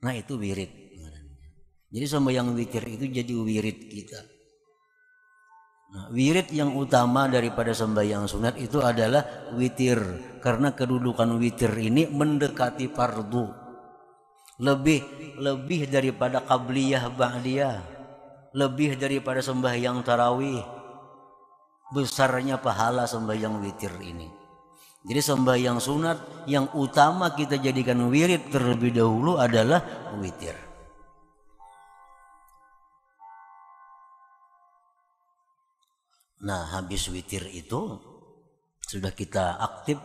Nah itu wirid. Jadi sembahyang witir itu jadi wirid kita. Nah, wirid yang utama daripada sembahyang sunat itu adalah witir, karena kedudukan witir ini mendekati fardu, lebih daripada qabliyah ba'diyah, lebih daripada sembahyang tarawih. Besarnya pahala sembahyang witir ini. Jadi sembahyang sunat yang utama kita jadikan wirid terlebih dahulu adalah witir. Nah, habis witir itu sudah kita aktif,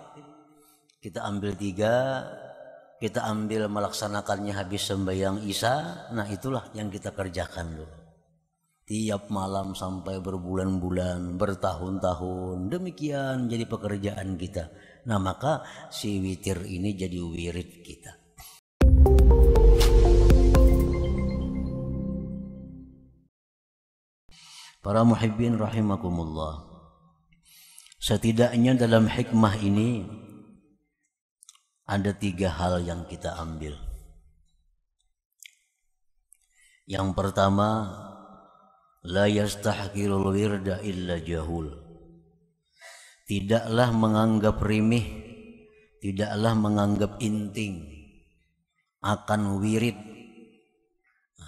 kita ambil 3, kita ambil melaksanakannya habis sembahyang isya. Nah itulah yang kita kerjakan dulu. Tiap malam sampai berbulan-bulan, bertahun-tahun, demikian jadi pekerjaan kita. Nah maka si witir ini jadi wirid kita. Para muhibbin rahimakumullah, setidaknya dalam hikmah ini ada 3 hal yang kita ambil. Yang pertama, la yastahqirul wirda illa jahul. Tidaklah menganggap remeh, tidaklah menganggap inting akan wirid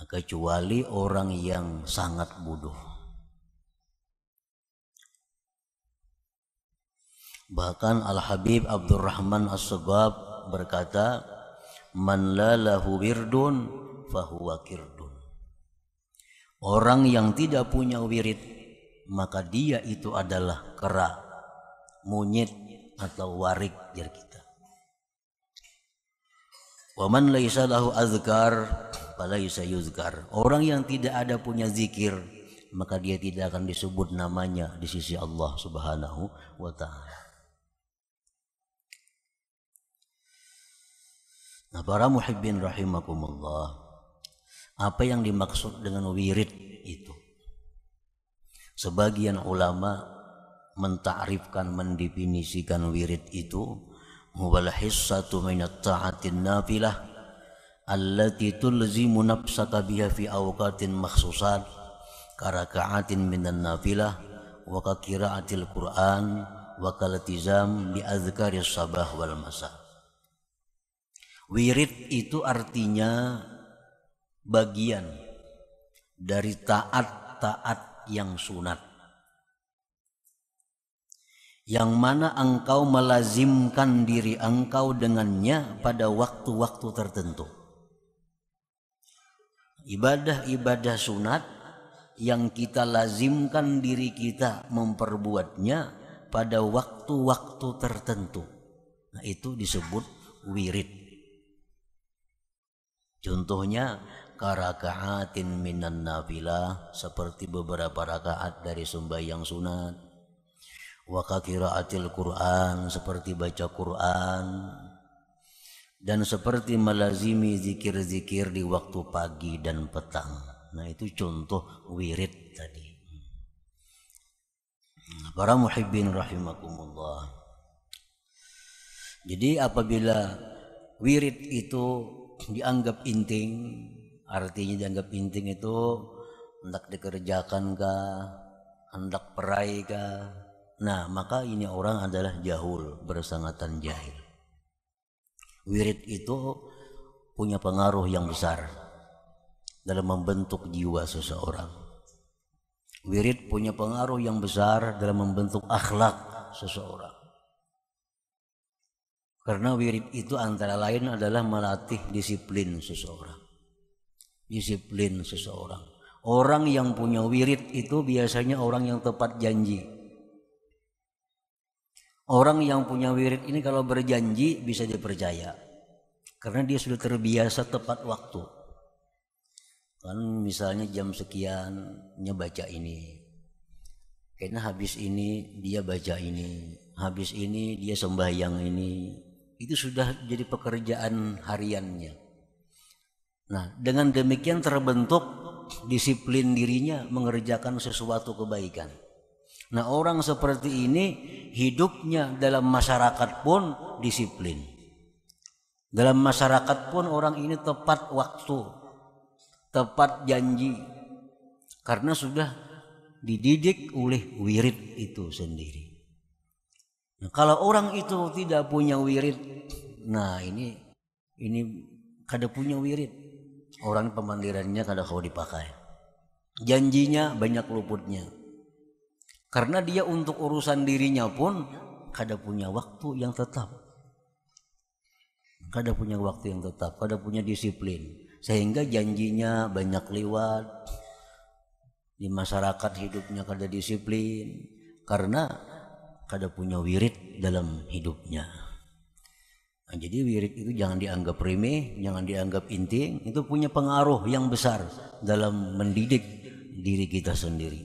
kecuali orang yang sangat bodoh. Bahkan Al-Habib Abdurrahman As-Sagab berkata, man la lahu wirdun fahuwa kirdun. Orang yang tidak punya wirid, maka dia itu adalah kera, monyet atau warik jar kita. Wa man laisa lahu azkar falaisa yuzkar. Orang yang tidak ada punya zikir, maka dia tidak akan disebut namanya di sisi Allah Subhanahu wa taala. Nah, para muhibbin rahimakumullah, apa yang dimaksud dengan wirid itu? Sebagian ulama mentakrifkan, mendefinisikan wirid itu huwal hissatu minat ta'atin nafilah allati tulzimu nafsaka biha fi awqatin makhsusat karaka'atin minan nafilah wa qira'atil Qur'an wa kalatizam bi azkaris sabah wal masa. Wirid itu artinya bagian dari taat-taat yang sunat, yang mana engkau melazimkan diri engkau dengannya pada waktu-waktu tertentu. Ibadah-ibadah sunat yang kita lazimkan diri kita memperbuatnya pada waktu-waktu tertentu. Nah itu disebut wirid. Contohnya karaka'atin minan nafilah, seperti beberapa rakaat dari sembahyang sunat. Wa qiraatil Qur'an, seperti baca Quran. Dan seperti melazimi zikir-zikir di waktu pagi dan petang. Nah itu contoh wirid tadi. Para muhibbin rahimakumullah. Jadi apabila wirid itu dianggap inting, artinya dianggap inting itu hendak dikerjakan kah, hendak perai kah. Nah maka ini orang adalah jahul, bersangatan jahil. Wirid itu punya pengaruh yang besar dalam membentuk jiwa seseorang. Wirid punya pengaruh yang besar dalam membentuk akhlak seseorang. Karena wirid itu antara lain adalah melatih disiplin seseorang. Disiplin seseorang. Orang yang punya wirid itu biasanya orang yang tepat janji. Orang yang punya wirid ini kalau berjanji bisa dipercaya. Karena dia sudah terbiasa tepat waktu. Kan misalnya jam sekian baca ini. Kayaknya habis ini dia baca ini. Habis ini dia sembahyang ini. Itu sudah jadi pekerjaan hariannya. Nah, dengan demikian terbentuk disiplin dirinya mengerjakan sesuatu kebaikan. Nah, orang seperti ini hidupnya dalam masyarakat pun disiplin. Dalam masyarakat pun orang ini tepat waktu, tepat janji, karena sudah dididik oleh wirid itu sendiri. Nah, kalau orang itu tidak punya wirid, nah ini kada punya wirid, orang pemandirannya kada kau dipakai, janjinya banyak luputnya, karena dia untuk urusan dirinya pun kada punya waktu yang tetap, kada punya waktu yang tetap, kada punya disiplin, sehingga janjinya banyak lewat. Di masyarakat hidupnya kada disiplin karena kada punya wirid dalam hidupnya. Nah, jadi wirid itu jangan dianggap remeh, jangan dianggap inting, itu punya pengaruh yang besar dalam mendidik diri kita sendiri.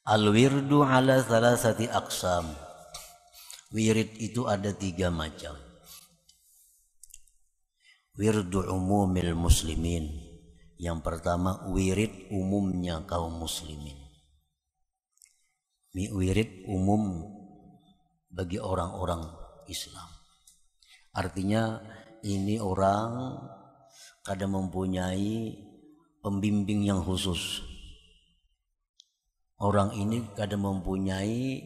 Al-wirdu ala thalathati aqsam. Wirid itu ada 3 macam. Wirdu umumil muslimin. Yang pertama wirid umumnya kaum muslimin. Wirid umum bagi orang-orang Islam. Artinya ini orang kada mempunyai pembimbing yang khusus. Orang ini kada mempunyai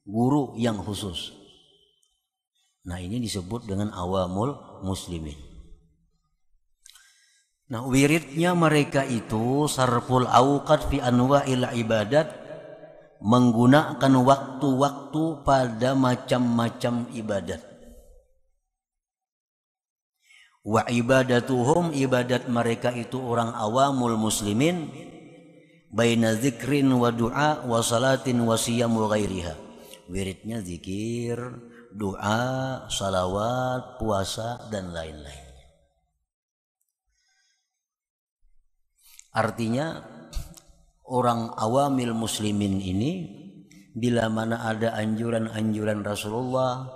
guru yang khusus. Nah, ini disebut dengan awamul muslimin. Nah, wiridnya mereka itu sarful awqat fi anwa'il ibadat, menggunakan waktu-waktu pada macam-macam ibadat. Wa ibadatuhum, ibadat mereka itu orang awamul muslimin, baina zikrin wa du'a wa salatin wa siyam wa ghairiha. Wiridnya zikir, doa, salawat, puasa dan lain-lain. Artinya orang awamil muslimin ini bila mana ada anjuran-anjuran Rasulullah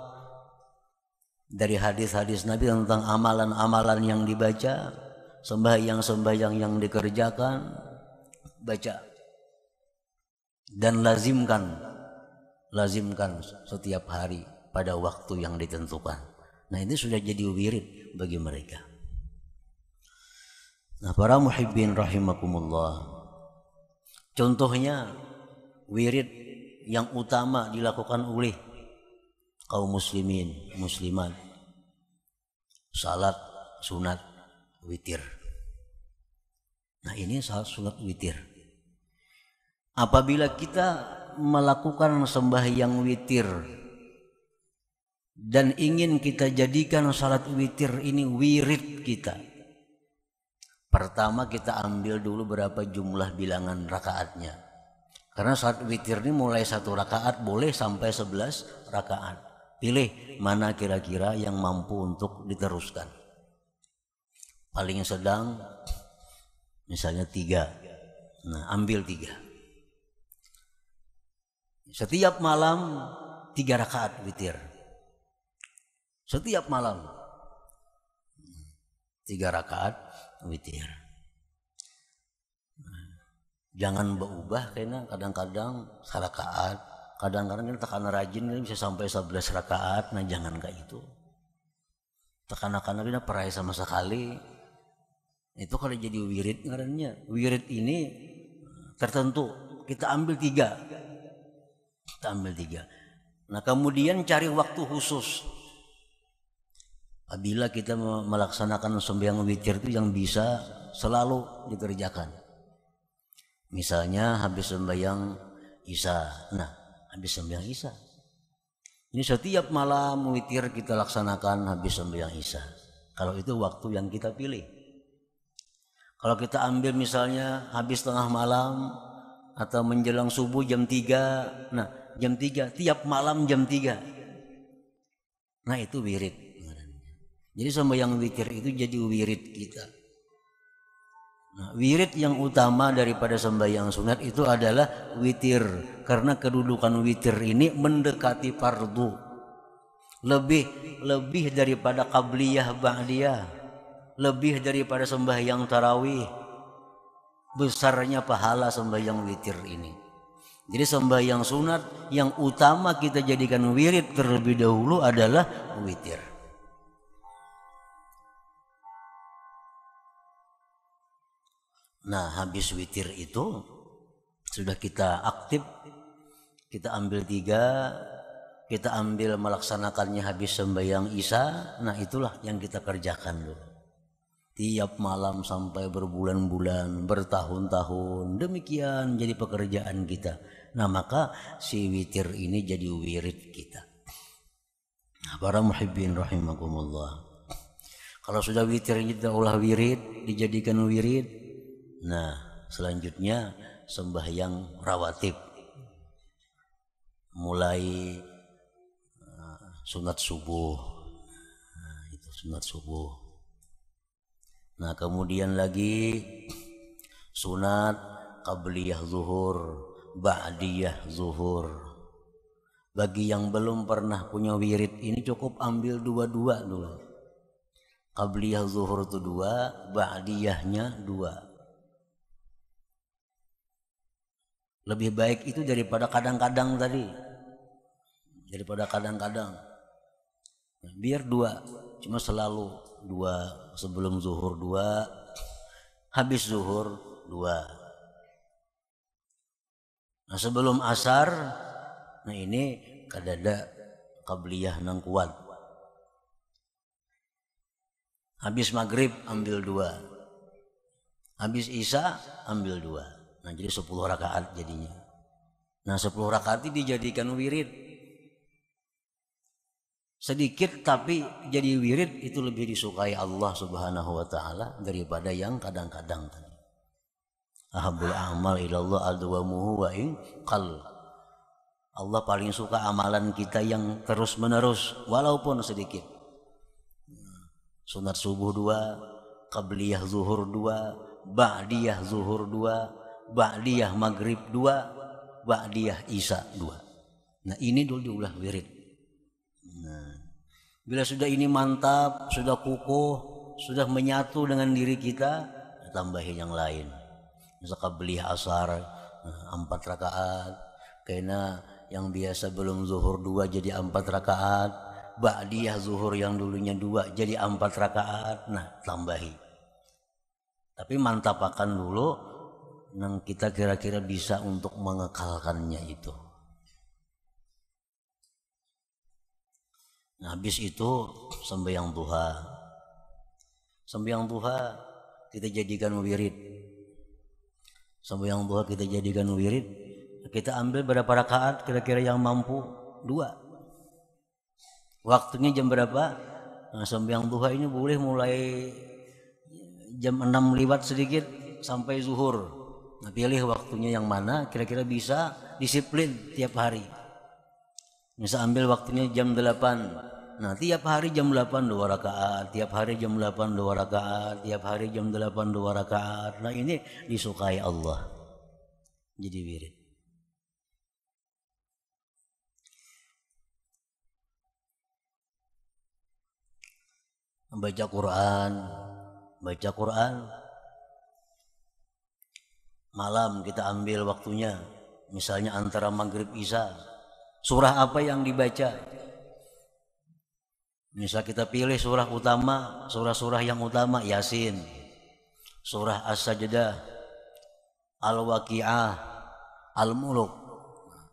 dari hadis-hadis Nabi tentang amalan-amalan yang dibaca, sembahyang-sembahyang yang dikerjakan, baca dan lazimkan setiap hari pada waktu yang ditentukan. Nah, ini sudah jadi wirid bagi mereka. Nah, para muhibbin rahimakumullah, contohnya wirid yang utama dilakukan oleh kaum muslimin, muslimat, salat sunat witir. Nah, ini salat sunat witir. Apabila kita melakukan sembahyang witir dan ingin kita jadikan salat witir ini wirid kita, pertama kita ambil dulu berapa jumlah bilangan rakaatnya. Karena salat witir ini mulai 1 rakaat boleh sampai 11 rakaat. Pilih mana kira-kira yang mampu untuk diteruskan. Paling sedang misalnya 3. Nah, ambil 3. Setiap malam 3 rakaat witir. Setiap malam 3 rakaat witir. Jangan berubah, karena kadang-kadang sarakaat, kadang-kadang kita tekan rajin bisa sampai 11 rakaat. Nah, jangan kayak itu. Tekan-tekan kita perai sama sekali. Itu kalau jadi wirid ngarannya. Wirid ini tertentu, kita ambil 3. Kita ambil 3. Nah, kemudian cari waktu khusus. Apabila kita melaksanakan sembahyang witir itu yang bisa selalu dikerjakan. Misalnya habis sembahyang Isya. Nah, habis sembahyang Isya. Ini setiap malam witir kita laksanakan habis sembahyang Isya. Kalau itu waktu yang kita pilih. Kalau kita ambil misalnya habis tengah malam atau menjelang subuh jam 3. Nah, jam 3, tiap malam jam 3. Nah, itu wirid. Jadi sembahyang witir itu jadi wirid kita. Nah, wirid yang utama daripada sembahyang sunat itu adalah witir. Karena kedudukan witir ini mendekati fardu. Lebih daripada qabliyah ba'diyah. Lebih daripada sembahyang tarawih. Besarnya pahala sembahyang witir ini. Jadi sembahyang sunat yang utama kita jadikan wirid terlebih dahulu adalah witir. Nah, habis witir itu sudah kita aktif, kita ambil 3, kita ambil melaksanakannya habis sembahyang Isya. Nah, itulah yang kita kerjakan dulu. Tiap malam sampai berbulan-bulan, bertahun-tahun, demikian jadi pekerjaan kita. Nah, maka si witir ini jadi wirid kita. Nah, para muhibbin rahimakumullah. Kalau sudah witir kita ulah wirid, dijadikan wirid. Nah, selanjutnya sembahyang rawatib. Mulai sunat subuh. Nah, itu sunat subuh. Nah, kemudian lagi sunat qabliyah zuhur, ba'diyah zuhur. Bagi yang belum pernah punya wirid ini cukup ambil 2 dulu. Qabliyah zuhur itu 2, ba'diyahnya 2. Lebih baik itu daripada kadang-kadang tadi. Daripada kadang-kadang. Biar 2, cuma selalu 2. Sebelum zuhur 2, habis zuhur 2. Nah, sebelum asar, nah ini kadada qabliyah nang kuat. Habis maghrib ambil 2. Habis isya ambil 2. Nah, jadi 10 rakaat jadinya. Nah, 10 rakaat ini dijadikan wirid. Sedikit tapi jadi wirid itu lebih disukai Allah Subhanahu wa taala daripada yang kadang-kadang tadi. Ahabul amal ilallah adwamuhu wa in qall. Allah paling suka amalan kita yang terus-menerus walaupun sedikit. Sunat subuh 2, qabliyah zuhur 2, ba'diyah zuhur 2, ba'diyah maghrib 2, ba'diyah isya 2. Nah, ini dulu diulah wirid. Nah, bila sudah ini mantap, sudah kukuh, sudah menyatu dengan diri kita, tambahin yang lain. Misal qabliyah asar 4 rakaat, karena yang biasa belum zuhur 2 jadi 4 rakaat, ba'diyah zuhur yang dulunya 2 jadi 4 rakaat. Nah, tambahi. Tapi mantapakan dulu yang kita kira-kira bisa untuk mengekalkannya itu. Nah, habis itu sembahyang duha. Sembahyang duha kita jadikan wirid. Sembahyang duha kita jadikan wirid. Kita ambil berapa rakaat kira-kira yang mampu? 2. Waktunya jam berapa? Nah, sembahyang duha ini boleh mulai jam 6 lewat sedikit sampai zuhur. Nah, pilih waktunya yang mana kira-kira bisa disiplin tiap hari. Misal ambil waktunya jam 8. Nah, tiap hari jam 8 2 rakaat, tiap hari jam 8 2 rakaat, tiap hari jam 8 2 rakaat. Nah, ini disukai Allah. Jadi wirid. Baca Quran. Malam kita ambil waktunya, misalnya antara maghrib isya. Surah apa yang dibaca? Misal kita pilih surah utama, surah-surah yang utama Yasin, surah As-Sajdah, Al-Waqi'ah, Al-Muluk.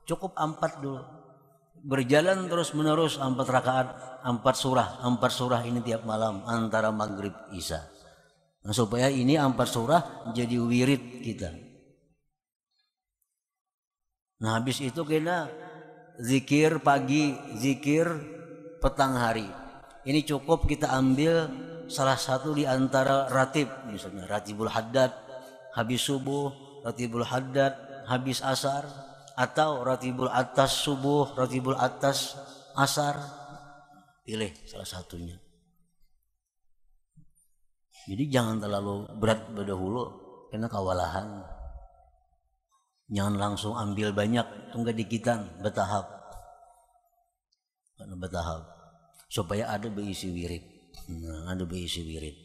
Cukup 4 dulu. Berjalan terus menerus 4 rakaat, 4 surah ini tiap malam antara maghrib isya. Nah, supaya ini 4 surah jadi wirid kita. Nah, habis itu kena zikir pagi, zikir petang hari. Ini cukup kita ambil salah satu di antara ratib, misalnya ratibul haddad habis subuh, ratibul haddad habis asar, atau ratibul atas subuh, ratibul atas asar. Pilih salah satunya. Jadi jangan terlalu berat berdahulu karena kewalahan. Jangan langsung ambil banyak, tunggu dikitan, bertahap. Karena bertahap supaya ada berisi wirid. Nah, ada berisi wirid.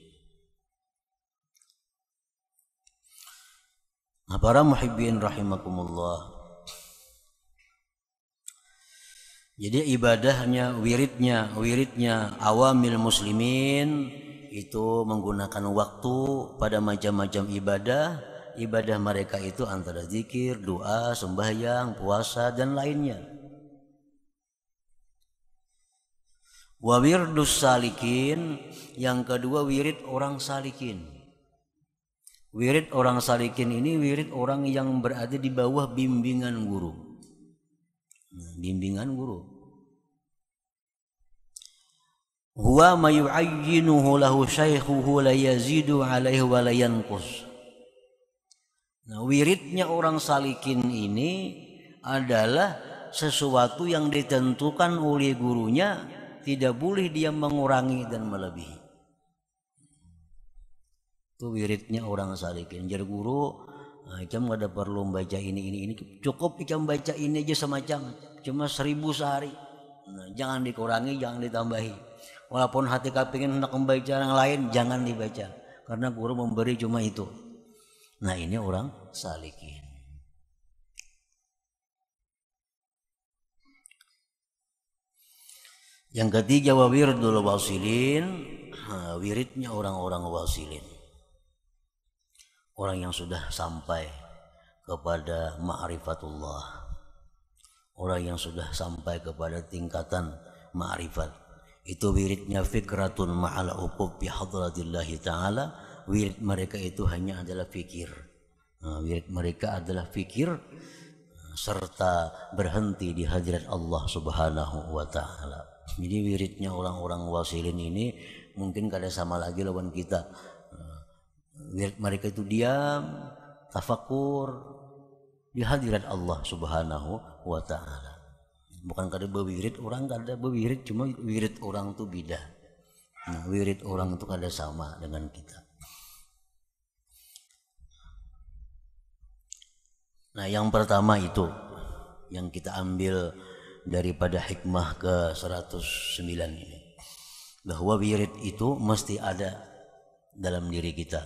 Nah, para muhibbin rahimakumullah. Jadi ibadahnya, wiridnya awamil muslimin itu menggunakan waktu pada macam-macam ibadah mereka itu antara zikir, doa, sembahyang, puasa dan lainnya. Wa wirdus salikin, yang kedua wirid orang salikin. Wirid orang salikin ini wirid orang yang berada di bawah bimbingan guru. Bimbingan guru. Huwa ma yu'ayyinuhu lahu syaikhuhu la yazidu alaihi wa la yanqus. Nah, wiridnya orang salikin ini adalah sesuatu yang ditentukan oleh gurunya, tidak boleh dia mengurangi dan melebihi. Itu wiridnya orang salikin. Jar guru, Icam gak ada perlu baca ini, cukup Icam baca ini aja semacam, cuma 1000 sehari. Nah, jangan dikurangi, jangan ditambahi. Walaupun hati kepingin hendak membaca yang lain, jangan dibaca, karena guru memberi cuma itu. Nah, ini orang salikin. Yang ketiga, wa wirdul wasilin, wiridnya orang-orang wasilin. Orang yang sudah sampai kepada ma'rifatullah, orang yang sudah sampai kepada tingkatan ma'rifat, itu wiridnya fikratun ma'ala uqub bi hadratillahi ta'ala. Wirid mereka itu hanya adalah fikir. Wirid mereka adalah fikir serta berhenti di hadirat Allah subhanahu wa ta'ala. Jadi wiridnya orang-orang wasilin ini mungkin kada sama lagi lawan kita. Wirid mereka itu diam, tafakur di hadirat Allah subhanahu wa ta'ala. Bukan kada bewirid, orang kada bewirid, cuma wirid orang itu beda. Nah, wirid orang itu kada sama dengan kita. Nah, yang pertama itu yang kita ambil daripada hikmah ke 109 ini, bahwa wirid itu mesti ada dalam diri kita.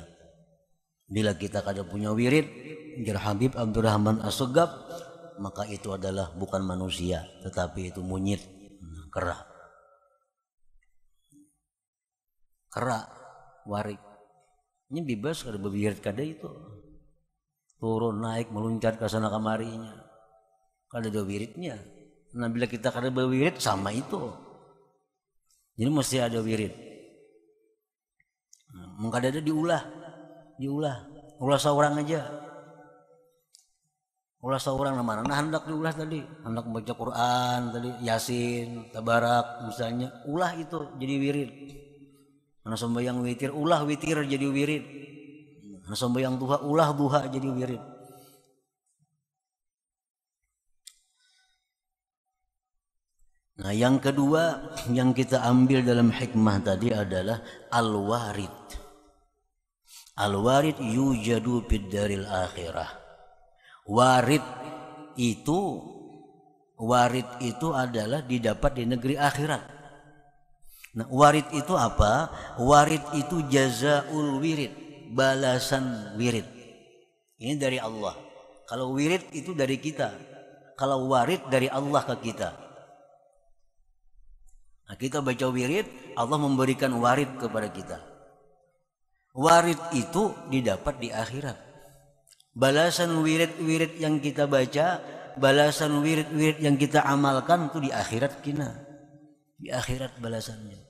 Bila kita kada punya wirid, jar Habib Abdurrahman As-Segaf, maka itu adalah bukan manusia, tetapi itu monyet, kera. Kera, warik. Ini bebas kada berwirid kada itu. Turun naik meluncat ke sana kemarinya. Kada ada wiridnya. Nah, bila kita kada berwirid sama itu. Jadi mesti ada wirid. Mengkada ada diulah seorang aja, ulah seorang mana. Nah, hendak diulah tadi, hendak membaca Quran tadi, Yasin, Tabarak misalnya, ulah itu jadi wirid. Karena sembahyang witir, ulah witir jadi wirid. Karena sembahyang duha, ulah duha jadi wirid. Nah, yang kedua yang kita ambil dalam hikmah tadi adalah al-warid. Al-warid yujadu fid daril akhirah. Warid itu adalah didapat di negeri akhirat. Nah, warid itu apa? Warid itu jazaul wirid, balasan wirid. Ini dari Allah. Kalau wirid itu dari kita. Kalau warid dari Allah ke kita. Nah, kita baca wirid, Allah memberikan warid kepada kita. Warid itu didapat di akhirat. Balasan wirid-wirid yang kita baca, balasan wirid-wirid yang kita amalkan itu di akhirat kita. Di akhirat balasannya.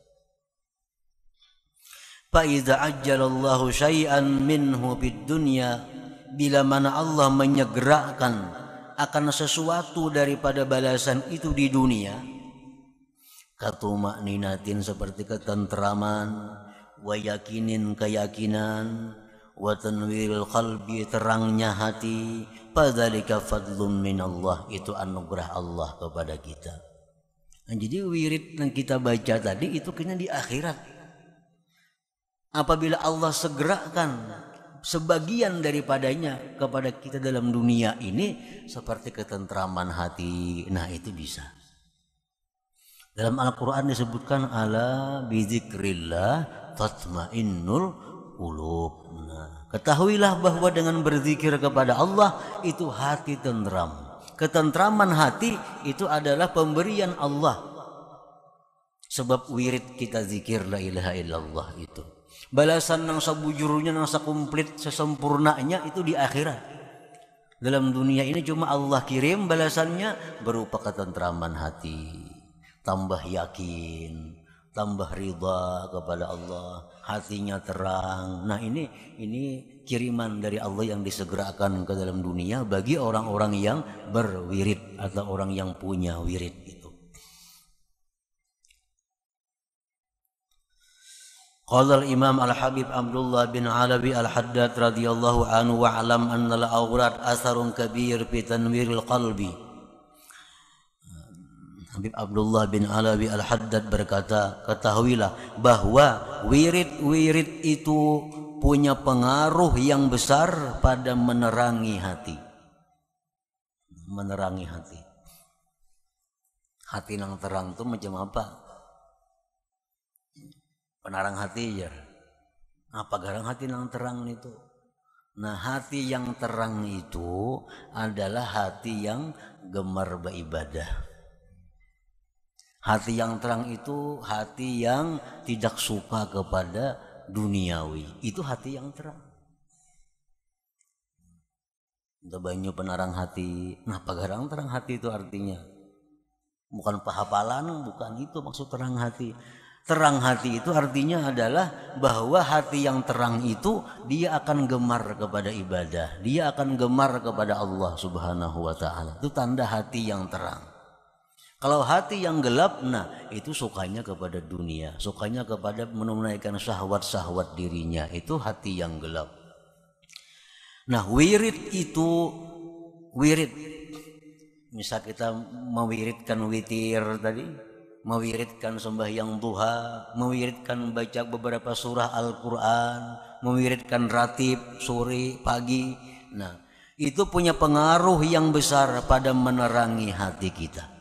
Fa idza ajjalallahu syai'an minhu fid dunya, bila mana Allah menyegerakan akan sesuatu daripada balasan itu di dunia, katuma'ninatin seperti ketentraman, wa yakinin keyakinan, wa tanwiril qalbi terangnya hati, fadzalika fadlun minallah, itu anugerah Allah kepada kita. Nah, jadi wirid yang kita baca tadi itu kena di akhirat. Apabila Allah segerakan sebagian daripadanya kepada kita dalam dunia ini seperti ketentraman hati, nah itu bisa. Dalam Al-Quran disebutkan ala bizikrillah tatmainnul qulub. Nah, ketahuilah bahwa dengan berzikir kepada Allah itu hati tentram. Ketentraman hati itu adalah pemberian Allah. Sebab wirid kita zikir la ilaha illallah itu. Balasan yang sabujurnya, yang sakumplit, sesempurnanya itu di akhirat. Dalam dunia ini cuma Allah kirim balasannya berupa ketentraman hati. Tambah yakin, tambah ridha kepada Allah, hatinya terang. Nah ini kiriman dari Allah yang disegerakan ke dalam dunia bagi orang-orang yang berwirid atau orang yang punya wirid itu. Qala al-Imam Al-Habib Abdullah bin Alawi Al-Haddad radhiyallahu anhu wa alam anna al-awrad asarun kabir fi tanwiril qalbi. Habib Abdullah bin Alawi Al-Haddad berkata, ketahuilah bahwa wirid-wirid itu punya pengaruh yang besar pada menerangi hati. Menerangi hati. Hati yang terang itu macam apa? Penarang hati ya. Apa garang hati yang terang itu? Nah, hati yang terang itu adalah hati yang gemar beribadah. Hati yang terang itu hati yang tidak suka kepada duniawi. Itu hati yang terang. Udah banyak penarang hati. Nah, pagarang terang hati itu artinya bukan pahapalan, bukan itu maksud terang hati. Terang hati itu artinya adalah bahwa hati yang terang itu dia akan gemar kepada ibadah, dia akan gemar kepada Allah Subhanahu wa taala. Itu tanda hati yang terang. Kalau hati yang gelap, nah itu sukanya kepada dunia, sukanya kepada menunaikan syahwat-syahwat dirinya, itu hati yang gelap. Nah, wirid itu wirid. Misal kita mewiridkan witir tadi, mewiridkan sembahyang duha, mewiridkan baca beberapa surah Al-Quran, mewiridkan ratib sore pagi. Nah, itu punya pengaruh yang besar pada menerangi hati kita.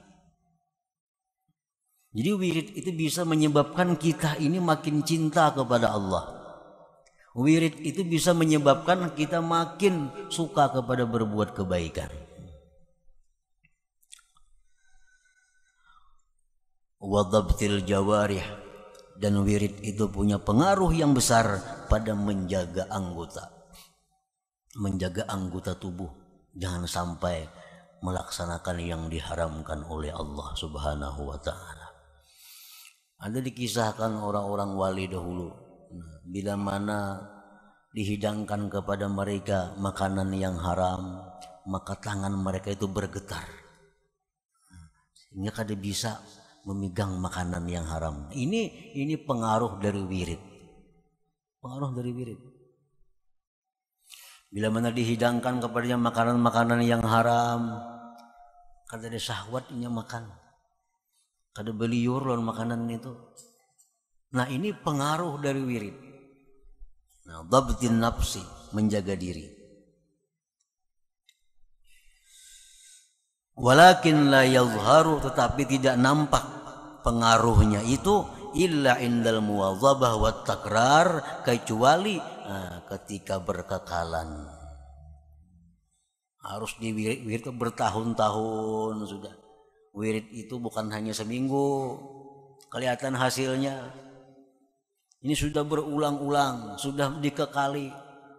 Jadi wirid itu bisa menyebabkan kita ini makin cinta kepada Allah. Wirid itu bisa menyebabkan kita makin suka kepada berbuat kebaikan. Wadabtil jawarih, dan wirid itu punya pengaruh yang besar pada menjaga anggota tubuh, jangan sampai melaksanakan yang diharamkan oleh Allah Subhanahu wa taala. Ada dikisahkan orang-orang wali dahulu, bila mana dihidangkan kepada mereka makanan yang haram, maka tangan mereka itu bergetar sehingga kada bisa memegang makanan yang haram. Ini pengaruh dari wirid. Pengaruh dari wirid. Bila mana dihidangkan kepadanya makanan-makanan yang haram, kada ada syahwatnya makan. Kada beliur lawan makanan itu. Nah, ini pengaruh dari wirid. Nah, dhabtin nafsi, menjaga diri. Walakin la yazharu, tetapi tidak nampak pengaruhnya itu illa indal muwadzabah wa takrar, kecuali ketika berkekalan. Harus diwirid bertahun-tahun sudah. Wirid itu bukan hanya seminggu kelihatan hasilnya. Ini sudah berulang-ulang, sudah dikekali,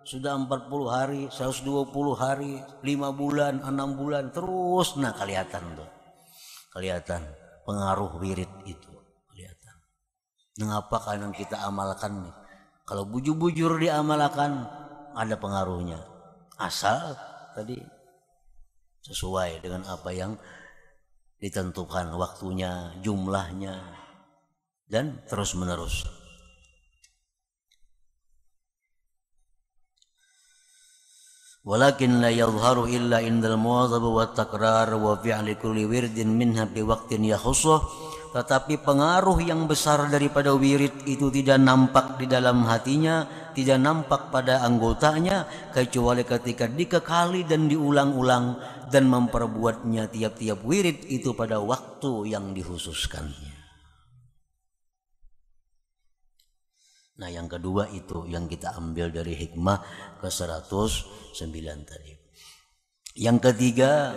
sudah 40 hari, 120 hari, 5 bulan, 6 bulan terus. Nah, kelihatan tuh. Kelihatan pengaruh wirid itu kelihatan. Mengapa kadang kita amalkan nih? Kalau bujur-bujur diamalkan ada pengaruhnya. Asal tadi sesuai dengan apa yang ditentukan waktunya, jumlahnya, dan terus menerus. Walakin la yadhharu illa indal muwadzabah wa takrar wa fi'li kulli wirdin minha bi waqtin yakhussuh. Tetapi pengaruh yang besar daripada wirid itu tidak nampak di dalam hatinya, tidak nampak pada anggotanya, kecuali ketika dikekali dan diulang-ulang dan memperbuatnya tiap-tiap wirid itu pada waktu yang dikhususkannya. Nah, yang kedua itu yang kita ambil dari hikmah ke 109 tadi. Yang ketiga,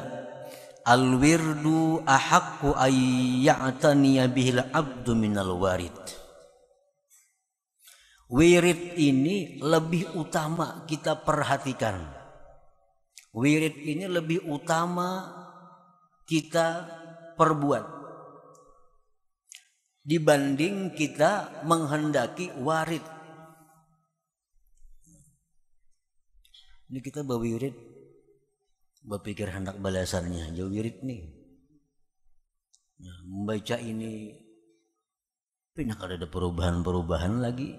Al-wirdu ahaqqu ayya'taniya bihil abdu minal warid. Wirid ini lebih utama kita perhatikan. Wirid ini lebih utama kita perbuat dibanding kita menghendaki warid. Ini kita berwirid, berpikir hendak balasannya, jauh wirid nih. Nah, membaca ini, pindah ada perubahan-perubahan lagi.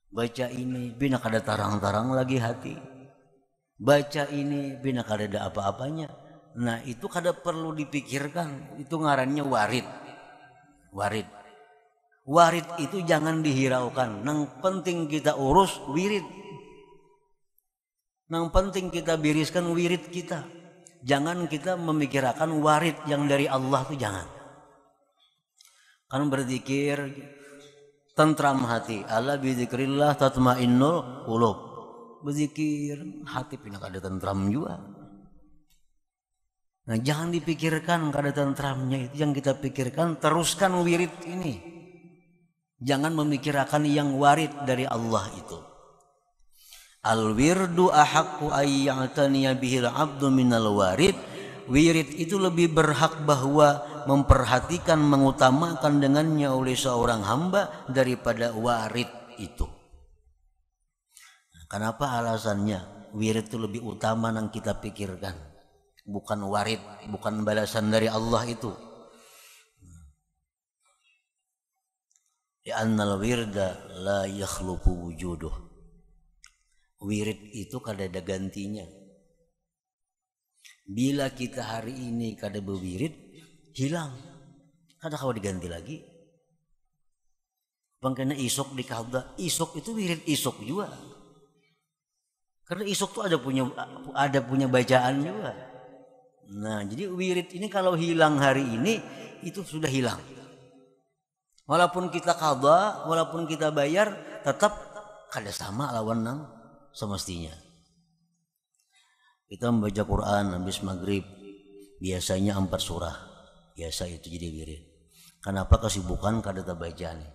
Baca ini, pindah ada tarang-tarang lagi hati. Baca ini, pindah ada apa-apanya. Nah itu kada perlu dipikirkan, itu ngarannya warid. Warid. Warid itu jangan dihiraukan. Yang penting kita urus wirid. Yang penting kita biriskan wirid kita. Jangan kita memikirkan warid yang dari Allah itu jangan. Kan berzikir tentram hati. Ala bizikrillah tatmainnul qulub. Berzikir hati pindah ada tentram juga. Nah jangan dipikirkan kada tentramnya, itu yang kita pikirkan, teruskan wirid ini. Jangan memikirkan yang warid dari Allah itu. Al-wirdu ahaqqu ayya'taniya bihil abdu minal warid. Wirid itu lebih berhak bahwa memperhatikan, mengutamakan dengannya oleh seorang hamba daripada warid itu. Kenapa alasannya? Wirid itu lebih utama yang kita pikirkan, bukan warid, bukan balasan dari Allah itu. Li'annal wirda la yakhluqu wujuduh. Wirid itu kada ada gantinya. Bila kita hari ini kada berwirid, hilang. Kada kau diganti lagi. Bangkana isok dikada, isok itu wirid isok juga. Karena isok itu ada punya bacaan juga. Nah, jadi wirid ini kalau hilang hari ini itu sudah hilang. Walaupun kita qada, walaupun kita bayar, tetap kada sama lawan nang semestinya. Kita membaca Quran habis maghrib biasanya 4 surah. Biasa itu jadi wirid. Kenapa kesibukan kada terbaca nih?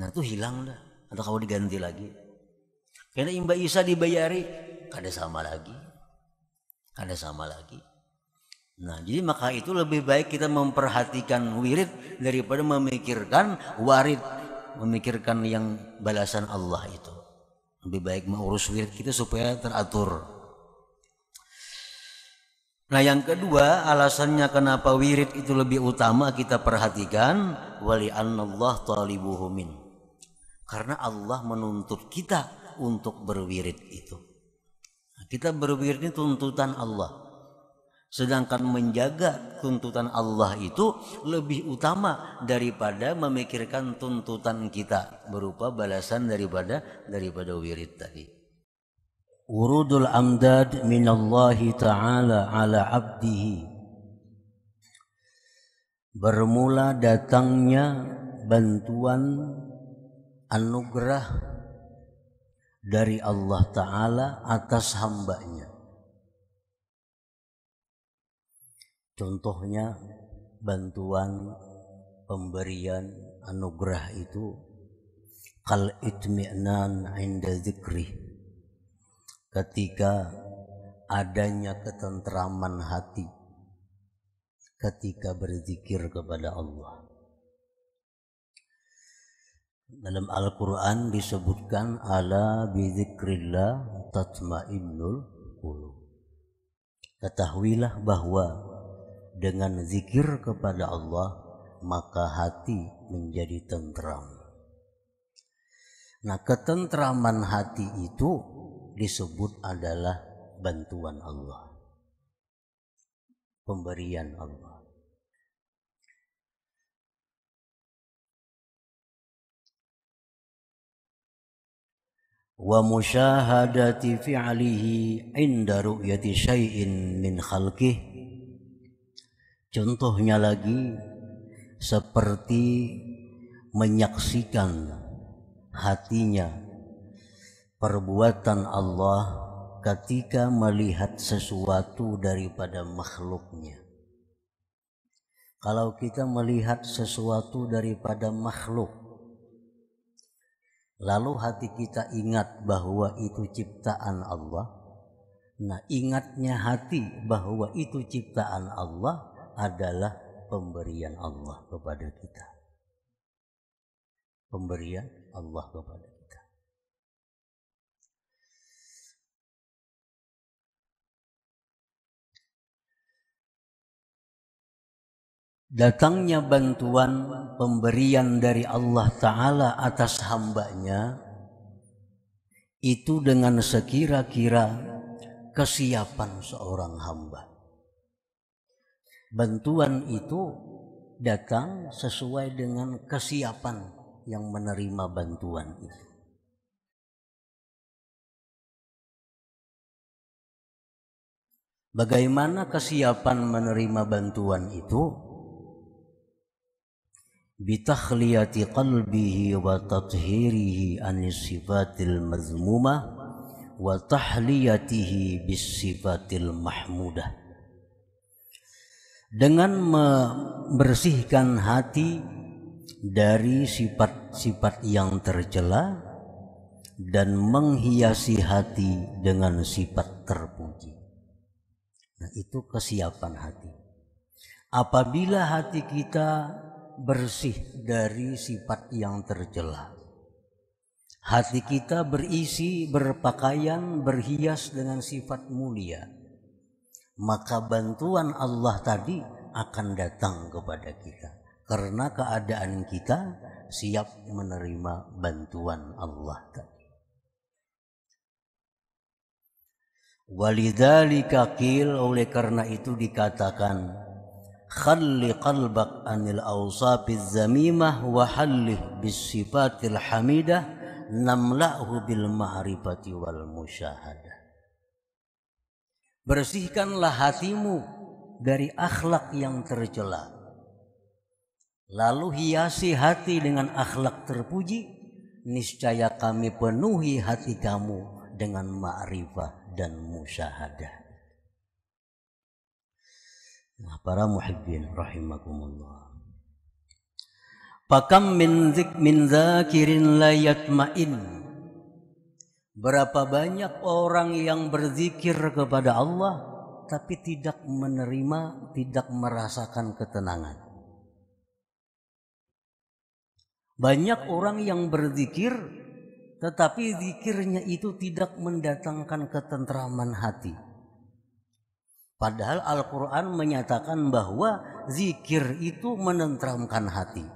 Nah, itu hilang dah. Atau kau diganti lagi. Karena Imba Isa dibayari kada sama lagi. Kada sama lagi. Nah, jadi maka itu lebih baik kita memperhatikan wirid daripada memikirkan warid, memikirkan yang balasan Allah itu. Lebih baik mengurus wirid kita supaya teratur. Nah, yang kedua alasannya kenapa wirid itu lebih utama kita perhatikan, wali annallah talibuhu min. Karena Allah menuntut kita untuk berwirid itu. Kita berwirid ini tuntutan Allah. Sedangkan menjaga tuntutan Allah itu lebih utama daripada memikirkan tuntutan kita berupa balasan daripada wirid tadi. Urudul amdad minallahi ta'ala ala abdihi. Bermula datangnya bantuan anugerah dari Allah Ta'ala atas hambanya. Contohnya bantuan pemberian anugerah itu kal itmi'nan inda dzikri. Ketika adanya ketentraman hati ketika berzikir kepada Allah. Dalam Al-Quran disebutkan ala bizikrillah tatmainnul qulub. Ketahuilah bahwa dengan zikir kepada Allah maka hati menjadi tentram. Nah, ketentraman hati itu disebut adalah bantuan Allah, pemberian Allah. Wa musyahadati fi'lihi inda ru'yati syai'in min khalqih. Contohnya lagi seperti menyaksikan hatinya perbuatan Allah ketika melihat sesuatu daripada makhluknya. Kalau kita melihat sesuatu daripada makhluk, lalu hati kita ingat bahwa itu ciptaan Allah. Nah, ingatnya hati bahwa itu ciptaan Allah adalah pemberian Allah kepada kita. Pemberian Allah kepada kita. Datangnya bantuan pemberian dari Allah Ta'ala atas hambanya itu dengan sekira-kira kesiapan seorang hamba. Bantuan itu datang sesuai dengan kesiapan yang menerima bantuan itu. Bagaimana kesiapan menerima bantuan itu? Bitakhliyati qalbihi wa tathhirihi anis sifatil mazmumah wa tahliyatihi bis sifatil mahmudah. Dengan membersihkan hati dari sifat-sifat yang tercela dan menghiasi hati dengan sifat terpuji. Nah, itu kesiapan hati. Apabila hati kita bersih dari sifat yang tercela, hati kita berisi, berpakaian, berhias dengan sifat mulia, maka bantuan Allah tadi akan datang kepada kita karena keadaan kita siap menerima bantuan Allah tadi. Walidzalika qil, oleh karena itu dikatakan, khalli qalbak anil awsafiz zamimah wa hallih bis sifatil hamidah namla'hu bil ma'rifati wal musyahadah. Bersihkanlah hatimu dari akhlak yang tercela, lalu hiasi hati dengan akhlak terpuji, niscaya kami penuhi hati kamu dengan ma'rifah dan musyahadah. Nah, para muhibbin rahimakumullah. Pakam min zakirin la yatma'in. Berapa banyak orang yang berzikir kepada Allah tapi tidak menerima, tidak merasakan ketenangan. Banyak orang yang berzikir tetapi zikirnya itu tidak mendatangkan ketentraman hati. Padahal Al-Quran menyatakan bahwa zikir itu menenteramkan hati.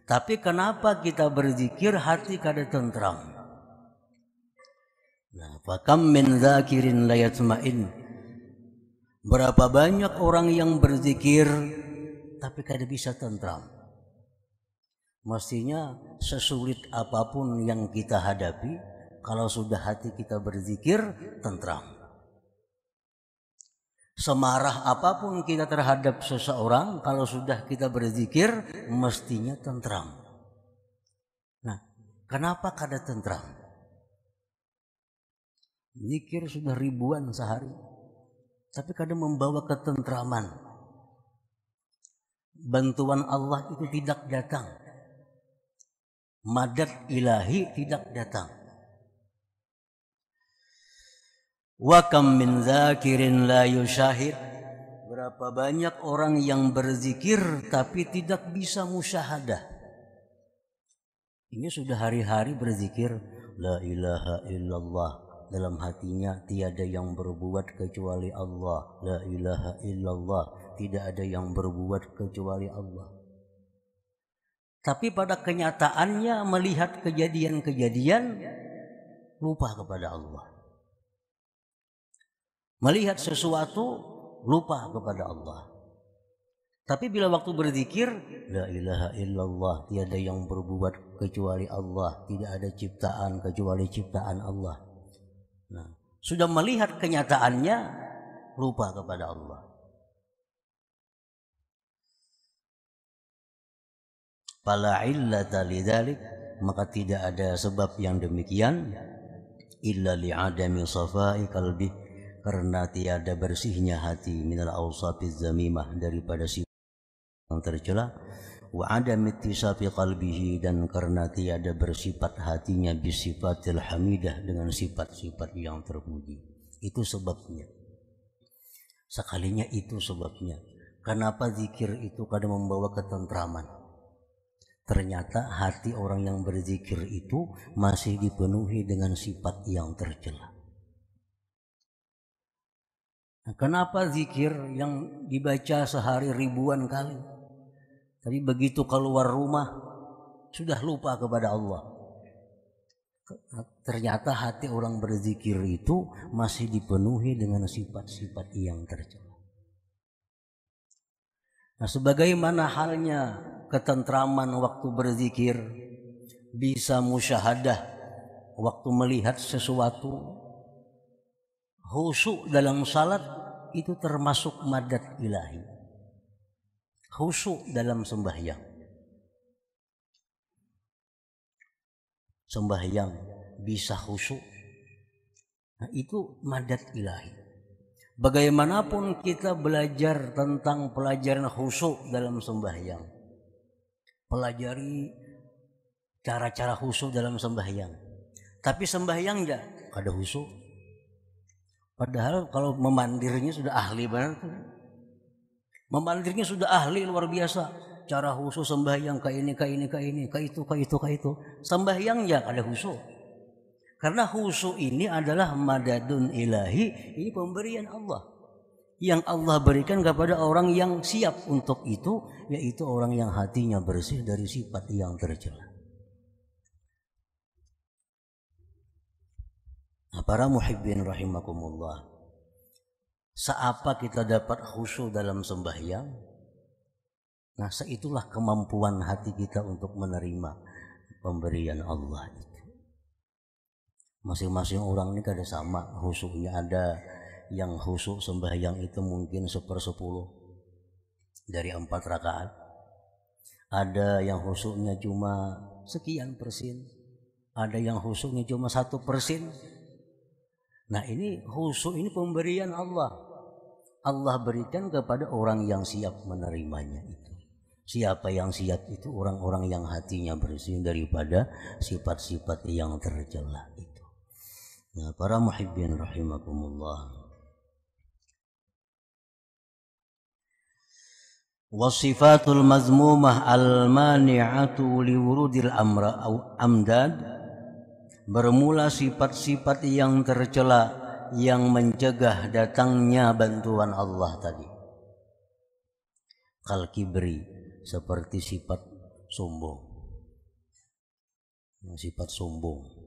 Tapi kenapa kita berzikir hati kada tentram? Nah, fakam min zakirin la yatma'in. Berapa banyak orang yang berzikir tapi kada bisa tentram. Mestinya sesulit apapun yang kita hadapi, kalau sudah hati kita berzikir, tentram. Semarah apapun kita terhadap seseorang, kalau sudah kita berzikir, mestinya tentram. Nah, kenapa kada tentram? Zikir sudah ribuan sehari, tapi kada membawa ketentraman. Bantuan Allah itu tidak datang. Madad ilahi tidak datang. Wa kam min zakirin la yusyahid. Berapa banyak orang yang berzikir tapi tidak bisa musyahadah. Ini sudah hari-hari berzikir la ilaha illallah, dalam hatinya tiada yang berbuat kecuali Allah. La ilaha illallah, tidak ada yang berbuat kecuali Allah. Tapi pada kenyataannya melihat kejadian-kejadian lupa kepada Allah. Melihat sesuatu lupa kepada Allah. Tapi bila waktu berzikir, la ilaha illallah, tiada yang berbuat kecuali Allah, tidak ada ciptaan kecuali ciptaan Allah. Nah, sudah melihat kenyataannya lupa kepada Allah. Fala illata lidzalik, maka tidak ada sebab yang demikian illa li'adami safai qalbi, karena tiada bersihnya hati, minal awsafiz zamimah, daripada sifat yang tercela, wa adam ittisafi qalbihi, dan karena tiada bersifat hatinya bisifatil hamidah, dengan sifat-sifat yang terpuji. Itu sebabnya. Sekalinya itu sebabnya. Kenapa zikir itu kadang membawa ketentraman? Ternyata hati orang yang berzikir itu masih dipenuhi dengan sifat yang tercela. Nah, kenapa zikir yang dibaca sehari ribuan kali, tapi begitu keluar rumah sudah lupa kepada Allah? Ternyata hati orang berzikir itu masih dipenuhi dengan sifat-sifat yang tercela. Nah, sebagaimana halnya ketentraman waktu berzikir, bisa musyahadah waktu melihat sesuatu, khusyuk dalam salat itu termasuk madad ilahi. Khusyuk dalam sembahyang. Sembahyang bisa khusyuk. Nah, itu madad ilahi. Bagaimanapun kita belajar tentang pelajaran khusyuk dalam sembahyang, pelajari cara-cara khusyuk dalam sembahyang, tapi sembahyang enggak ada khusyuk. Padahal kalau memandirnya sudah ahli banget, memandirnya sudah ahli luar biasa, cara khusyuk sembahyang ke ini, ke itu. Sembahyang enggak ada khusyuk. Karena khusyuk ini adalah madadun ilahi, ini pemberian Allah yang Allah berikan kepada orang yang siap untuk itu, yaitu orang yang hatinya bersih dari sifat yang tercela. Nah, para muhibbin rahimakumullah, seapa kita dapat khusyuk dalam sembahyang, nah seitulah kemampuan hati kita untuk menerima pemberian Allah itu. Masing-masing orang ini kada sama khusyuknya. Ada yang khusyuk sembahyang itu mungkin 1/10 dari 4 rakaat. Ada yang khusyuknya cuma sekian persen. Ada yang khusyuknya cuma 1%. Nah, ini khusyuk ini pemberian Allah. Allah berikan kepada orang yang siap menerimanya itu. Siapa yang siap itu? Orang-orang yang hatinya bersih daripada sifat-sifat yang tercela itu. Nah, para muhibbin rahimakumullah, wasifatul mazmumah al-mani'atu liwurudil amdad, bermula sifat-sifat yang tercela yang mencegah datangnya bantuan Allah tadi. Kal kibri, seperti sifat sombong. Sifat sombong.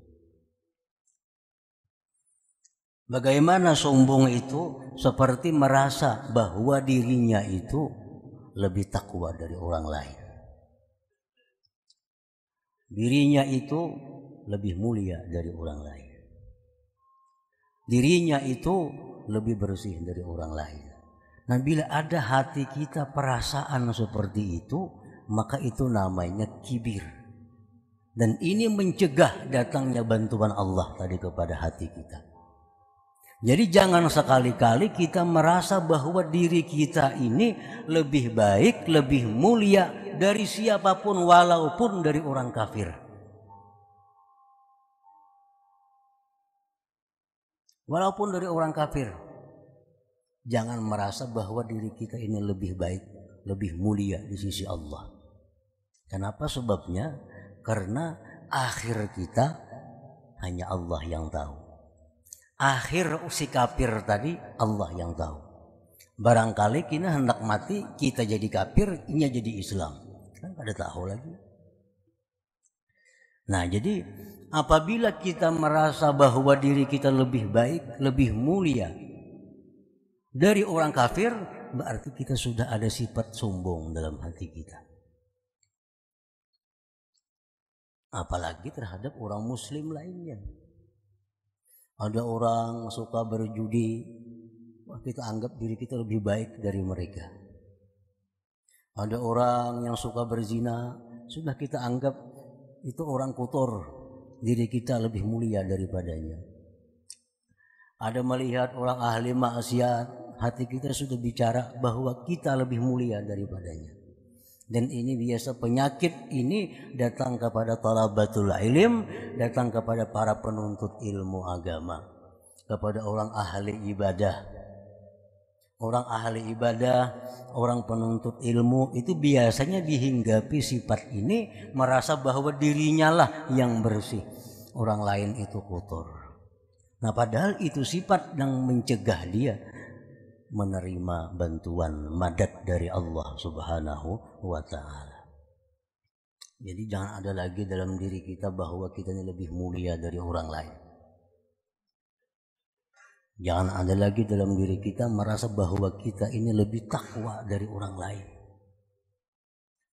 Bagaimana sombong itu? Seperti merasa bahwa dirinya itu lebih takwa dari orang lain. Dirinya itu lebih mulia dari orang lain. Dirinya itu lebih bersih dari orang lain. Nah, bila ada hati kita perasaan seperti itu, maka itu namanya kibir. Dan ini mencegah datangnya bantuan Allah tadi kepada hati kita. Jadi jangan sekali-kali kita merasa bahwa diri kita ini lebih baik, lebih mulia dari siapapun, walaupun dari orang kafir. Walaupun dari orang kafir. Jangan merasa bahwa diri kita ini lebih baik, lebih mulia di sisi Allah. Kenapa sebabnya? Karena akhir kita hanya Allah yang tahu. Akhir si kafir tadi Allah yang tahu. Barangkali kita hendak mati, kita jadi kafir, ini jadi Islam, kan ada tahu lagi. Nah, jadi apabila kita merasa bahwa diri kita lebih baik, lebih mulia dari orang kafir, berarti kita sudah ada sifat sombong dalam hati kita. Apalagi terhadap orang muslim lainnya. Ada orang suka berjudi, wah, kita anggap diri kita lebih baik dari mereka. Ada orang yang suka berzina, sudah kita anggap itu orang kotor, diri kita lebih mulia daripadanya. ada melihat orang ahli maksiat, hati kita sudah bicara bahwa kita lebih mulia daripadanya. Dan ini biasa penyakit ini datang kepada talabatul ilm, datang kepada para penuntut ilmu agama, kepada orang ahli ibadah. Orang ahli ibadah, orang penuntut ilmu itu biasanya dihinggapi sifat ini, merasa bahwa dirinya lah yang bersih, orang lain itu kotor. Nah, padahal itu sifat yang mencegah dia menerima bantuan madad dari Allah Subhanahu wa ta'ala. Jadi jangan ada lagi dalam diri kita bahwa kita ini lebih mulia dari orang lain. Jangan ada lagi dalam diri kita merasa bahwa kita ini lebih takwa dari orang lain.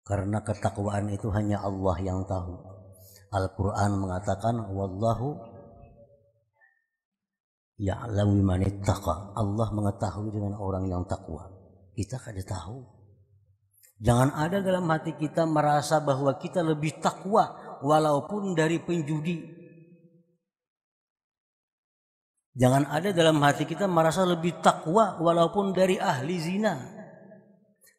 Karena ketakwaan itu hanya Allah yang tahu. Al-Quran mengatakan wallahu ya'lamu man ittaqa. Allah mengetahui dengan orang yang takwa. Kita kada tahu. Jangan ada dalam hati kita merasa bahwa kita lebih takwa walaupun dari penjudi. Jangan ada dalam hati kita merasa lebih takwa walaupun dari ahli zina.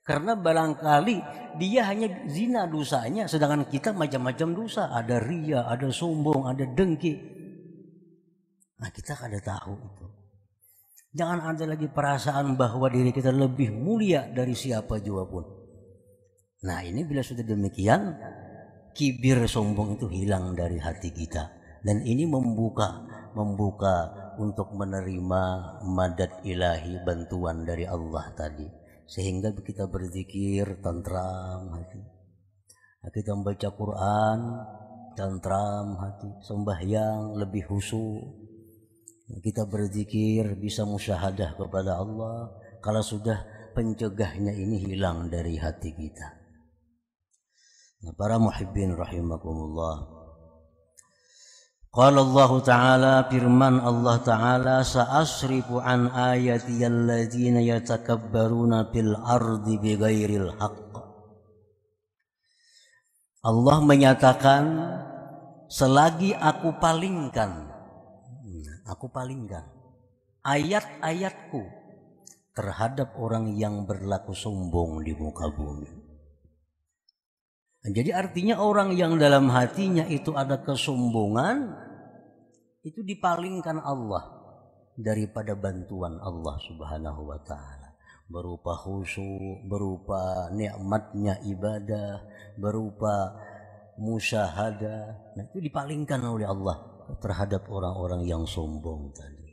Karena barangkali dia hanya zina dosanya, sedangkan kita macam-macam dosa. Ada ria, ada sombong, ada dengki. Nah, kita kada tahu itu. Jangan ada lagi perasaan bahwa diri kita lebih mulia dari siapa juga pun. Nah, ini bila sudah demikian, kibir sombong itu hilang dari hati kita. Dan ini membuka untuk menerima madad ilahi, bantuan dari Allah tadi, sehingga kita berzikir tentram hati. Kita membaca Quran tentram hati, sembahyang lebih khusyuk. Kita berzikir bisa musyahadah kepada Allah kalau sudah pencegahnya ini hilang dari hati kita. Nah, para muhibbin rahimakumullah, qala Allah Ta'ala, firman Allah Ta'ala, sa'asrifu an ayati alladzina yatakabbaruna fil ardi bighairil haqq. Allah menyatakan, selagi aku palingkan ayat-ayatku terhadap orang yang berlaku sombong di muka bumi. Jadi artinya orang yang dalam hatinya itu ada kesombongan, itu dipalingkan Allah daripada bantuan Allah Subhanahu wa ta'ala, berupa khusyuk, berupa nikmatnya ibadah, berupa musyahadah. Nah, itu dipalingkan oleh Allah terhadap orang-orang yang sombong tadi.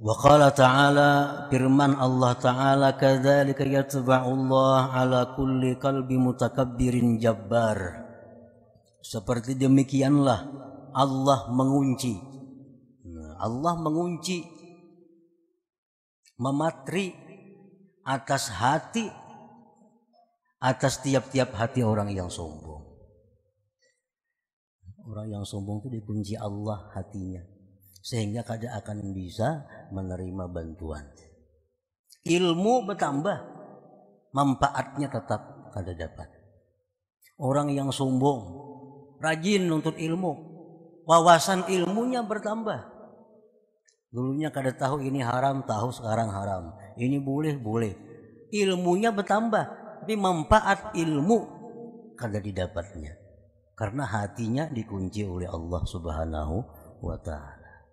Wa qala ta'ala, firman Allah Ta'ala, kadzalika yatba'ullah ala kulli qalbi mutakabbirin jabbar. Seperti demikianlah Allah mengunci, mematri atas hati, atas tiap-tiap hati orang yang sombong. Orang yang sombong itu dikunci Allah hatinya, sehingga kada akan bisa menerima bantuan. Ilmu bertambah, manfaatnya tetap kada dapat. Orang yang sombong, rajin nuntut ilmu, wawasan ilmunya bertambah. Dulunya kada tahu ini haram, tahu sekarang haram. Ini boleh. Ilmunya bertambah, tapi manfaat ilmu kada didapatnya. Karena hatinya dikunci oleh Allah Subhanahu wa ta'ala.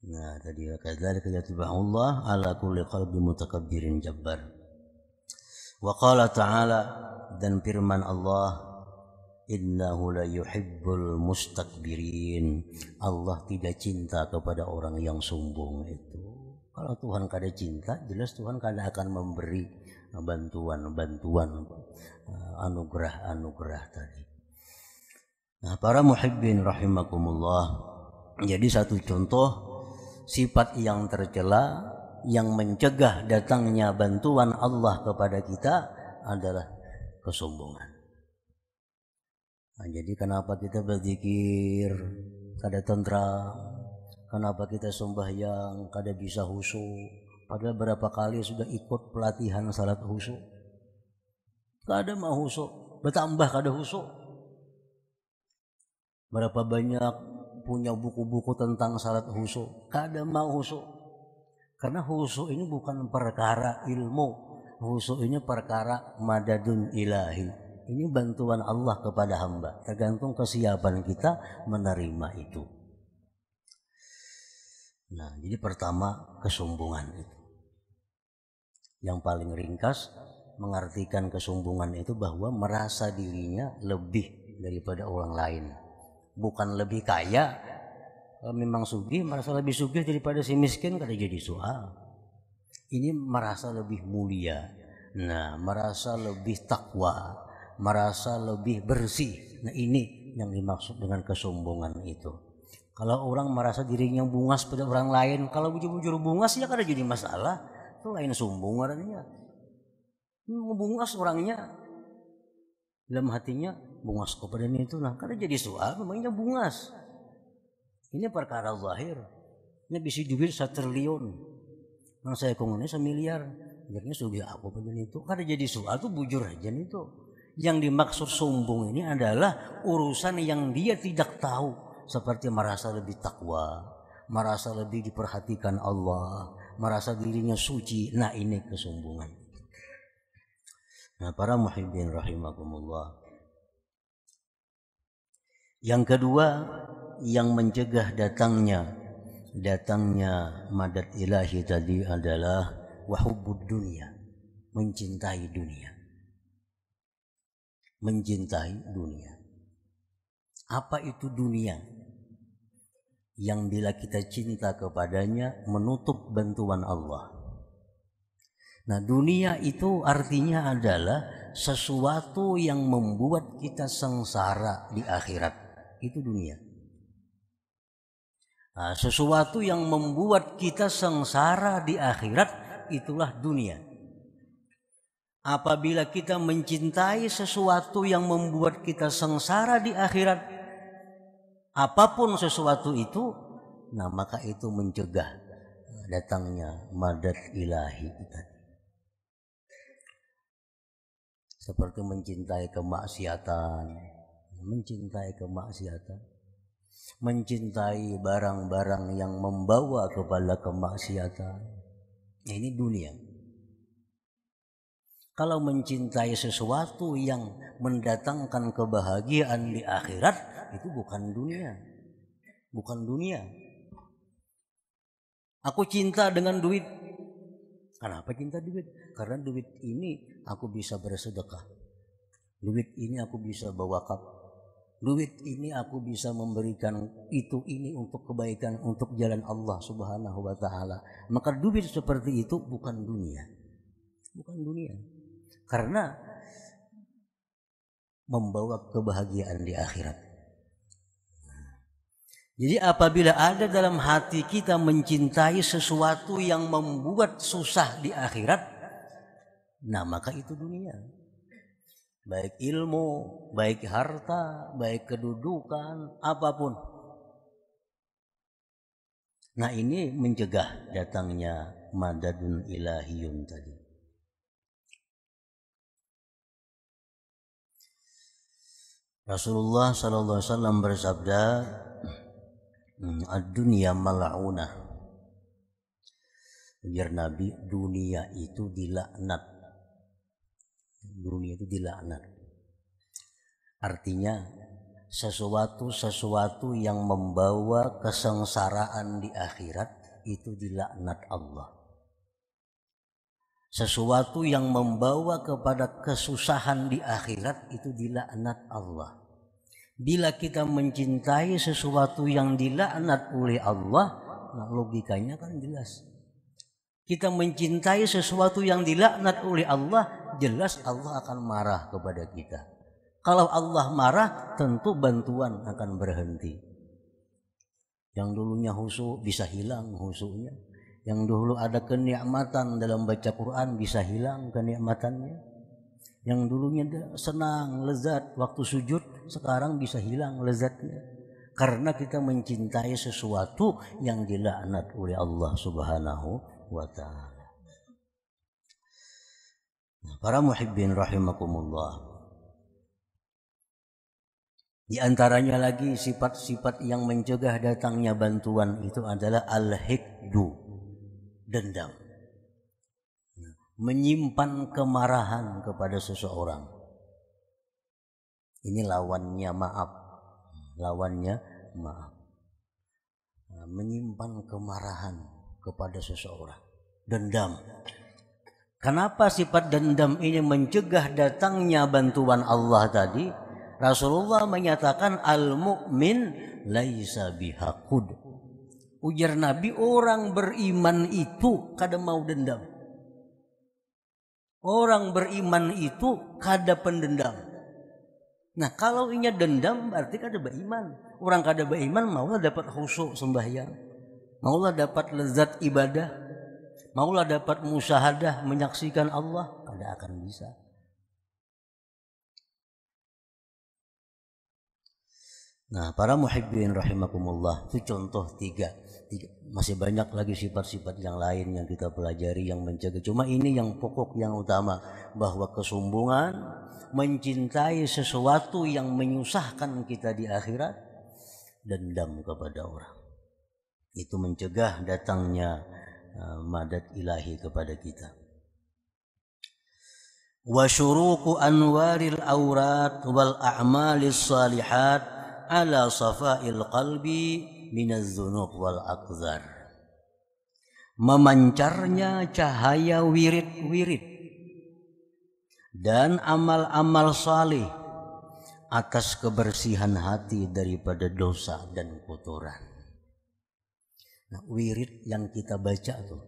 Nah, tadi kadzalika yatba'ullah ala kulli qalbi mutakabbirin jabbar. Wa qala ta'ala, dan firman Allah, innahu la yuhibbul mustakbirin. Allah tidak cinta kepada orang yang sombong itu. Kalau Tuhan kada cinta, jelas Tuhan kada akan memberi bantuan, anugerah tadi. Nah, para muhibbin rahimakumullah, jadi satu contoh sifat yang tercela yang mencegah datangnya bantuan Allah kepada kita adalah kesombongan. Nah, jadi kenapa kita berzikir kada tentram, kenapa kita sembahyang kada bisa khusyuk, padahal berapa kali sudah ikut pelatihan salat khusyuk, kada mau khusyuk, bertambah kada khusyuk. Berapa banyak punya buku-buku tentang salat khusyuk, kada mau khusyuk. Karena khusyuk ini bukan perkara ilmu, khusyuk ini perkara madadun ilahi. Ini bantuan Allah kepada hamba, tergantung kesiapan kita menerima itu. Nah, jadi pertama kesombongan itu. Yang paling ringkas mengartikan kesombongan itu bahwa merasa dirinya lebih daripada orang lain. Bukan lebih kaya, kalau memang sugih merasa lebih sugih daripada si miskin kada jadi soal. Ini merasa lebih mulia. Nah, merasa lebih takwa, merasa lebih bersih. Nah, ini yang dimaksud dengan kesombongan itu. Kalau orang merasa dirinya bungas pada orang lain, kalau bujur-bujur bungas ya kada jadi masalah. Itu lain sombong artinya. Bungas orangnya dalam hatinya bungas kepada ini itu, nah kada jadi soal, memangnya bungas. Ini perkara zahir. Ini bisa duit 1 triliun. Nang saya kongnya 1 miliar. Akhirnya sudah aku pada itu. Kada jadi soal tuh bujur aja itu. Yang dimaksud sombong ini adalah urusan yang dia tidak tahu. Seperti merasa lebih takwa, merasa lebih diperhatikan Allah, merasa dirinya suci. Nah, ini kesombongan. Nah, para muhibbin rahimakumullah. Yang kedua, yang mencegah datangnya madad ilahi tadi adalah wahubbud dunia, mencintai dunia. Mencintai dunia. Apa itu dunia? Yang bila kita cinta kepadanya menutup bantuan Allah. Nah, dunia itu artinya adalah sesuatu yang membuat kita sengsara di akhirat. Itu dunia. Nah, sesuatu yang membuat kita sengsara di akhirat, itulah dunia. Apabila kita mencintai sesuatu yang membuat kita sengsara di akhirat, apapun sesuatu itu, nah maka itu mencegah datangnya madad ilahi kita. Seperti mencintai kemaksiatan, mencintai barang-barang yang membawa kepada kemaksiatan. Nah, ini dunia. Kalau mencintai sesuatu yang mendatangkan kebahagiaan di akhirat, itu bukan dunia. Bukan dunia. Aku cinta dengan duit. Kenapa cinta duit? Karena duit ini aku bisa bersedekah. Duit ini aku bisa berwakaf. Duit ini aku bisa memberikan ini untuk kebaikan, untuk jalan Allah Subhanahu wa taala. Maka duit seperti itu bukan dunia. Bukan dunia. Karena membawa kebahagiaan di akhirat. Jadi apabila ada dalam hati kita mencintai sesuatu yang membuat susah di akhirat, nah maka itu dunia. Baik ilmu, baik harta, baik kedudukan, apapun. Nah, ini mencegah datangnya madadun ilahiyun tadi. Rasulullah sallallahu alaihi wasallam bersabda, ad-dunya mal'unah. Biar Nabi, dunia itu dilaknat. Dunia itu dilaknat. Artinya sesuatu yang membawa kesengsaraan di akhirat itu dilaknat Allah. Sesuatu yang membawa kepada kesusahan di akhirat itu dilaknat Allah. Bila kita mencintai sesuatu yang dilaknat oleh Allah, nah logikanya kan jelas. Kita mencintai sesuatu yang dilaknat oleh Allah, jelas Allah akan marah kepada kita. Kalau Allah marah, tentu bantuan akan berhenti. Yang dulunya khusyuk bisa hilang khusyuknya. Yang dulu ada kenikmatan dalam baca Quran bisa hilang kenikmatannya. Yang dulunya senang, lezat waktu sujud, sekarang bisa hilang lezatnya. Karena kita mencintai sesuatu yang dilaknat oleh Allah Subhanahu wa ta'ala. Para muhibbin rahimakumullah. Di antaranya lagi sifat-sifat yang mencegah datangnya bantuan itu adalah al-hikdu, dendam. Menyimpan kemarahan kepada seseorang. Ini lawannya maaf. Lawannya maaf. Menyimpan kemarahan kepada seseorang. Dendam. Kenapa sifat dendam ini mencegah datangnya bantuan Allah tadi? Rasulullah menyatakan al-mu'min laisa bihaqud. Ujar Nabi, orang beriman itu kada mau dendam. Orang beriman itu kada pendendam. Nah, kalau inya dendam berarti kada beriman. Orang kada beriman maulah dapat khusyuk sembahyang, maulah dapat lezat ibadah, maulah dapat musyahadah menyaksikan Allah, kada akan bisa. Nah, para muhibbin rahimakumullah, itu contoh tiga. Masih banyak lagi sifat-sifat yang lain yang kita pelajari yang mencegah. Cuma ini yang pokok, yang utama, bahwa kesombongan, mencintai sesuatu yang menyusahkan kita di akhirat, dendam kepada orang, itu mencegah datangnya madad ilahi kepada kita. Wa syuruqu anwaril aurat wal a'malis salihat ala safail qalbi minaz dzunub wal aqdar. Memancarnya cahaya wirid-wirid dan amal-amal salih atas kebersihan hati daripada dosa dan kotoran. Nah, wirid yang kita baca tuh,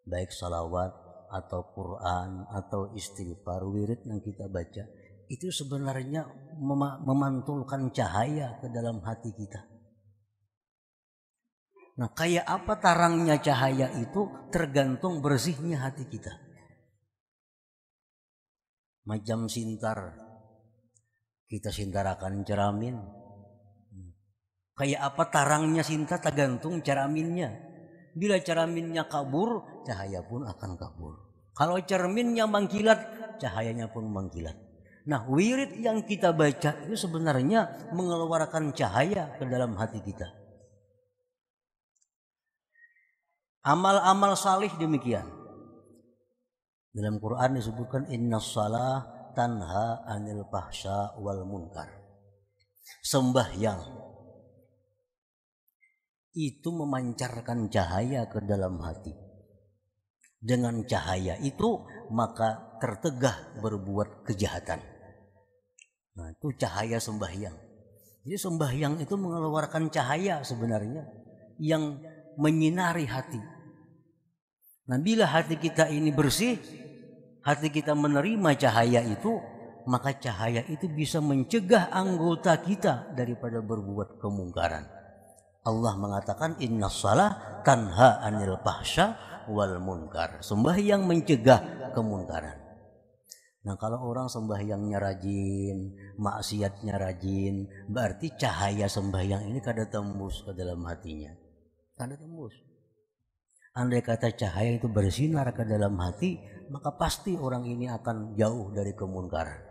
baik salawat atau Quran atau istighfar, wirid yang kita baca itu sebenarnya memantulkan cahaya ke dalam hati kita. Nah, kayak apa tarangnya cahaya itu tergantung bersihnya hati kita. Macam sintar, kita sintarakan ceramin. Kayak apa tarangnya sintar tergantung ceraminnya. Bila ceraminnya kabur, cahaya pun akan kabur. Kalau cerminnya mengkilat, cahayanya pun mengkilat. Nah, wirid yang kita baca itu sebenarnya mengeluarkan cahaya ke dalam hati kita. Amal-amal salih demikian. Dalam Quran disebutkan innas shalah tanha anil fahsya wal munkar. Sembahyang itu memancarkan cahaya ke dalam hati. Dengan cahaya itu maka tertegah berbuat kejahatan. Nah, itu cahaya sembahyang. Jadi sembahyang itu mengeluarkan cahaya sebenarnya yang menyinari hati. Nah, bila hati kita ini bersih, hati kita menerima cahaya itu, maka cahaya itu bisa mencegah anggota kita daripada berbuat kemungkaran. Allah mengatakan innas shalah tanha anil fahsya wal munkar. Sembahyang mencegah kemungkaran. Nah, kalau orang sembahyangnya rajin, maksiatnya rajin, berarti cahaya sembahyang ini kada tembus ke dalam hatinya. Kada tembus. Andai kata cahaya itu bersinar ke dalam hati, maka pasti orang ini akan jauh dari kemungkaran.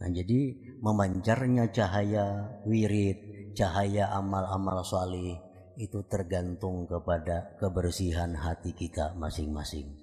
Nah, jadi memancarnya cahaya wirid, cahaya amal-amal salih itu tergantung kepada kebersihan hati kita masing-masing.